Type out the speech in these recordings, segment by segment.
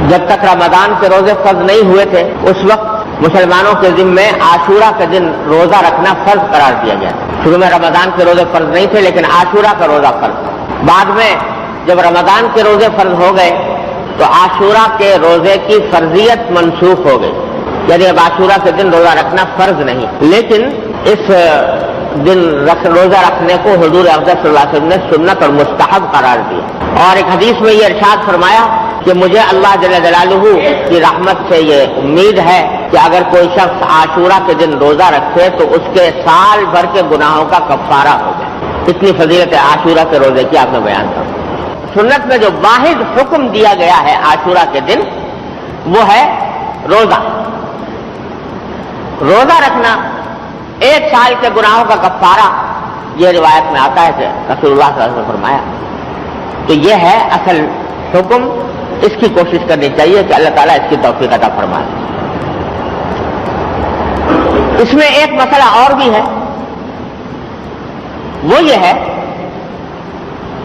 جب تک رمضان کے روزے فرض نہیں ہوئے تھے اس وقت مسلمانوں کے ذمے عاشورہ کے دن روزہ رکھنا فرض قرار دیا گیا. شروع میں رمضان کے روزے فرض نہیں تھے لیکن عاشورہ کا روزہ فرض تھا. بعد میں جب رمضان کے روزے فرض ہو گئے تو عاشورہ کے روزے کی فرضیت منسوخ ہو گئی، یعنی اب عاشورہ کے دن روزہ رکھنا فرض نہیں. لیکن اس دن روزہ رکھنے کو حضور اقدس صلی اللہ علیہ وسلم نے سنت اور مستحب قرار دیا. اور ایک حدیث میں یہ ارشاد فرمایا کہ مجھے اللہ جل جلالہ کی رحمت سے یہ امید ہے کہ اگر کوئی شخص عاشورہ کے دن روزہ رکھے تو اس کے سال بھر کے گناہوں کا کفارہ ہو جائے. اتنی فضیلت عاشورہ کے روزے کی آپ نے بیان کر. سنت میں جو واحد حکم دیا گیا ہے عاشورہ کے دن وہ ہے روزہ. روزہ رکھنا ایک سال کے گناہوں کا کفارہ، یہ روایت میں آتا ہے کہ رسول اللہ صلی اللہ علیہ وسلم نے فرمایا. تو یہ ہے اصل حکم. اس کی کوشش کرنی چاہیے کہ اللہ تعالیٰ اس کی توفیق عطا فرمائے. اس میں ایک مسئلہ اور بھی ہے، وہ یہ ہے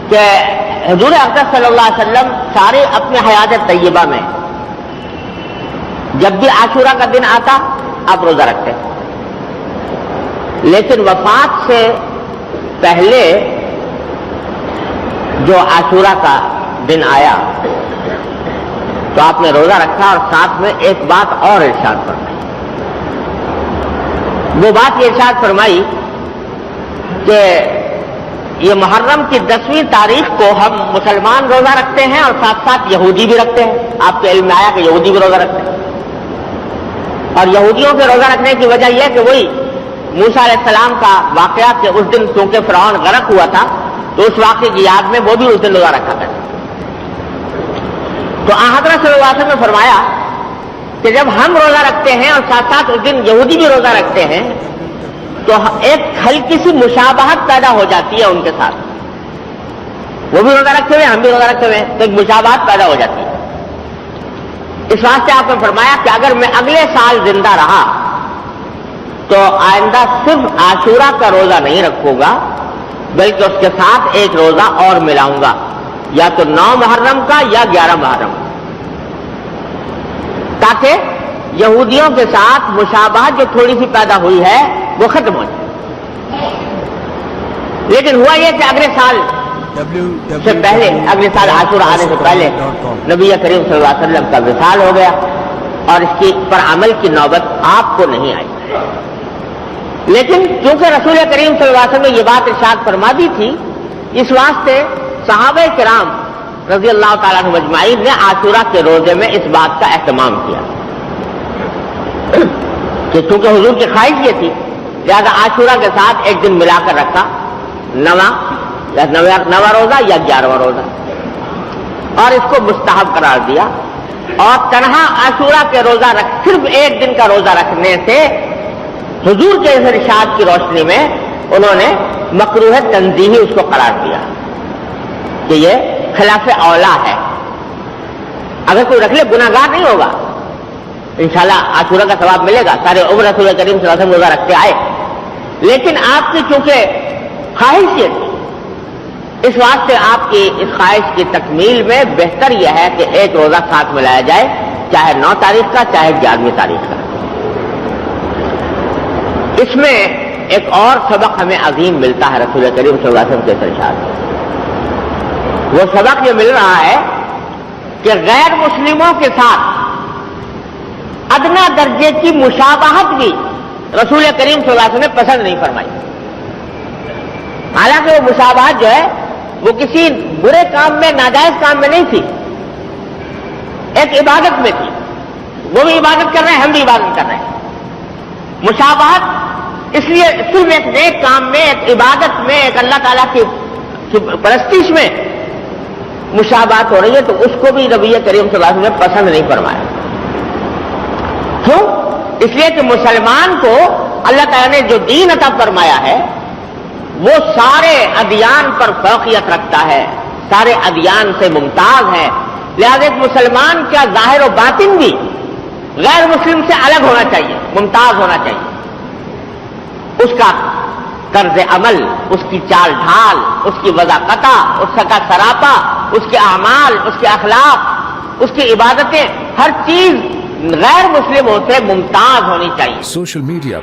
کہ حضور اقدس صلی اللہ علیہ وسلم سارے اپنے حیات طیبہ میں جب بھی عاشورہ کا دن آتا آپ روزہ رکھتے، لیکن وفات سے پہلے جو عاشورہ کا دن آیا تو آپ نے روزہ رکھا اور ساتھ میں ایک بات اور ارشاد فرمائی. وہ بات یہ ارشاد فرمائی کہ یہ محرم کی 10ویں تاریخ کو ہم مسلمان روزہ رکھتے ہیں اور ساتھ ساتھ یہودی بھی رکھتے ہیں. آپ کے علم میں آیا کہ یہودی بھی روزہ رکھتے ہیں. اور یہودیوں کے روزہ رکھنے کی وجہ یہ کہ وہی موسیٰ علیہ السلام کا واقعہ کہ اس دن چونکہ فرعون غرق ہوا تھا تو اس واقعے کی یاد میں وہ بھی اس دن روزہ رکھا کرتے. تو حضرت صلی اللہ علیہ وسلم نے فرمایا کہ جب ہم روزہ رکھتے ہیں اور ساتھ ساتھ اس دن یہودی بھی روزہ رکھتے ہیں تو ایک ہلکی سی مشابہت پیدا ہو جاتی ہے ان کے ساتھ. وہ بھی روزہ رکھتے ہوئے ہم بھی روزہ رکھتے ہوئے تو ایک مشابہت پیدا ہو جاتی ہے. اس واسطے آپ نے فرمایا کہ اگر میں اگلے سال زندہ رہا تو آئندہ صرف عاشورہ کا روزہ نہیں رکھوں گا بلکہ اس کے ساتھ ایک روزہ اور ملاؤں گا، یا تو 9 محرم کا یا 11 محرم، تاکہ یہودیوں کے ساتھ مشابہت جو تھوڑی سی پیدا ہوئی ہے وہ ختم ہو جائے. لیکن ہوا یہ کہ اگلے سال سے پہلے، اگلے سال عاشورہ آنے سے پہلے نبی کریم صلی اللہ علیہ وسلم کا وصال ہو گیا اور اس کی پر عمل کی نوبت آپ کو نہیں آئی. لیکن چونکہ رسول کریم صلی اللہ علیہ وسلم نے یہ بات ارشاد فرما دی تھی، اس واسطے صحابہ کرام رضی اللہ تعالیٰ عنہ اجمعین نے عاشورہ کے روزے میں اس بات کا اہتمام کیا کہ چونکہ حضور کی خواہش یہ تھی لہذا عاشورہ کے ساتھ ایک دن ملا کر رکھا، 9واں روزہ یا 11واں روزہ، اور اس کو مستحب قرار دیا. اور تنہا عاشورہ کے روزہ صرف ایک دن کا روزہ رکھنے سے حضور کے اس ارشاد کی روشنی میں انہوں نے مکروہ تنزیہی اس کو قرار دیا کہ یہ خلاف اولا ہے. اگر کوئی رکھ لے گناہگار نہیں ہوگا، انشاءاللہ عاشورہ کا ثواب ملے گا. سارے عمر رسول کریم صلی اللہ علیہ وسلم روزہ رکھتے آئے، لیکن آپ کی چونکہ خواہش یہ تھی اس واسطے آپ کی اس خواہش کی تکمیل میں بہتر یہ ہے کہ ایک روزہ ساتھ ملایا جائے، چاہے 9 تاریخ کا چاہے 11ویں تاریخ کا. اس میں ایک اور سبق ہمیں عظیم ملتا ہے رسول کریم صلی اللہ علیہ وسلم کے ارشاد سے. وہ سبق یہ مل رہا ہے کہ غیر مسلموں کے ساتھ ادنا درجے کی مشابہت بھی رسول کریم صلی اللہ علیہ وسلم نے پسند نہیں فرمائی. حالانکہ وہ مشابہت جو ہے وہ کسی برے کام میں، ناجائز کام میں نہیں تھی، ایک عبادت میں تھی. وہ بھی عبادت کر رہے ہیں، ہم بھی عبادت کر رہے ہیں. مشابہت اس لیے صرف ایک نیک کام میں، ایک عبادت میں، ایک اللہ تعالیٰ کی پرستش میں مشابہت ہو رہی ہے تو اس کو بھی نبی کریم صلی اللہ علیہ وسلم نے پسند نہیں فرمایا. کیوں؟ اس لیے کہ مسلمان کو اللہ تعالیٰ نے جو دین عطا فرمایا ہے وہ سارے ادیان پر فوقیت رکھتا ہے، سارے ادیان سے ممتاز ہے. لہذا ایک مسلمان کا ظاہر و باطن بھی غیر مسلم سے الگ ہونا چاہیے، ممتاز ہونا چاہیے. اس کا طرز عمل، اس کی چال ڈھال، اس کی وضاقتہ، اس کا سراپا، اس کے اعمال، اس کے اخلاق، اس کی عبادتیں ہر چیز غیر مسلموں سے ممتاز ہونی چاہیے. Social media